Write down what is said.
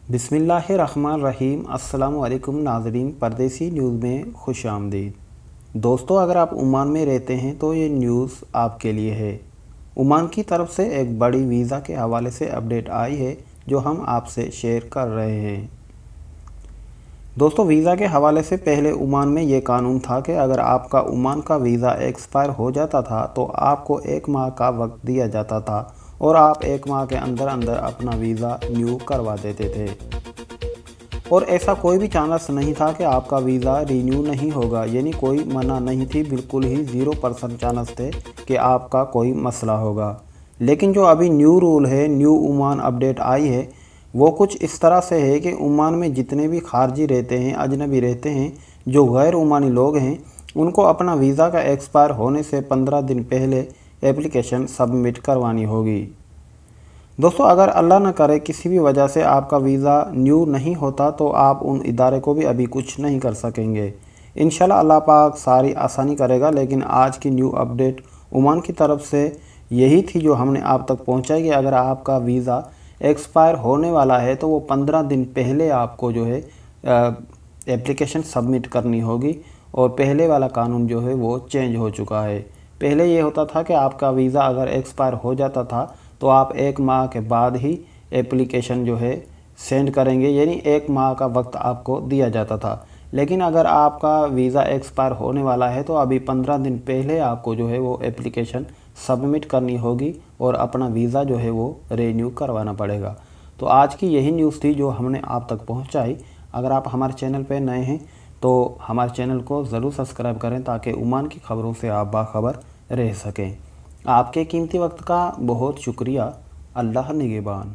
बिस्मिल्लाहिर्रहमानिर्रहीम। अस्सलामु अलैकुम नाज़रीन, परदेसी न्यूज़ में खुश आमदीद। दोस्तों, अगर आप ओमान में रहते हैं तो ये न्यूज़ आपके लिए है। ओमान की तरफ से एक बड़ी वीज़ा के हवाले से अपडेट आई है जो हम आपसे शेयर कर रहे हैं। दोस्तों, वीज़ा के हवाले से पहले ओमान में ये कानून था कि अगर आपका ओमान का वीज़ा एक्सपायर हो जाता था तो आपको 1 माह का वक्त दिया जाता था और आप 1 माह के अंदर अंदर अपना वीज़ा न्यू करवा देते थे और ऐसा कोई भी चांस नहीं था कि आपका वीज़ा रीन्यू नहीं होगा, यानी कोई मना नहीं थी, बिल्कुल ही 0% चांस थे कि आपका कोई मसला होगा। लेकिन जो अभी न्यू रूल है, न्यू ओमान अपडेट आई है, वो कुछ इस तरह से है कि ओमान में जितने भी खारजी रहते हैं, अजनबी रहते हैं, जो गैर ओमानी लोग हैं, उनको अपना वीज़ा का एक्सपायर होने से 15 दिन पहले एप्लीकेशन सबमिट करवानी होगी। दोस्तों, अगर अल्लाह न करे किसी भी वजह से आपका वीज़ा न्यू नहीं होता तो आप उन इदारे को भी अभी कुछ नहीं कर सकेंगे। इंशाल्लाह अल्लाह पाक सारी आसानी करेगा। लेकिन आज की न्यू अपडेट ओमान की तरफ से यही थी जो हमने आप तक पहुंचाई कि अगर आपका वीज़ा एक्सपायर होने वाला है तो वो 15 दिन पहले आपको जो है एप्लीकेशन सबमिट करनी होगी। और पहले वाला कानून जो है वो चेंज हो चुका है। पहले ये होता था कि आपका वीज़ा अगर एक्सपायर हो जाता था तो आप 1 माह के बाद ही एप्लीकेशन जो है सेंड करेंगे, यानी 1 माह का वक्त आपको दिया जाता था। लेकिन अगर आपका वीज़ा एक्सपायर होने वाला है तो अभी 15 दिन पहले आपको जो है वो एप्लीकेशन सबमिट करनी होगी और अपना वीज़ा जो है वो रीन्यू करवाना पड़ेगा। तो आज की यही न्यूज़ थी जो हमने आप तक पहुंचाई। अगर आप हमारे चैनल पर नए हैं तो हमारे चैनल को ज़रूर सब्सक्राइब करें ताकि ओमान की ख़बरों से आप बाखबर रह सकें। आपके कीमती वक्त का बहुत शुक्रिया। अल्लाह निगहबान।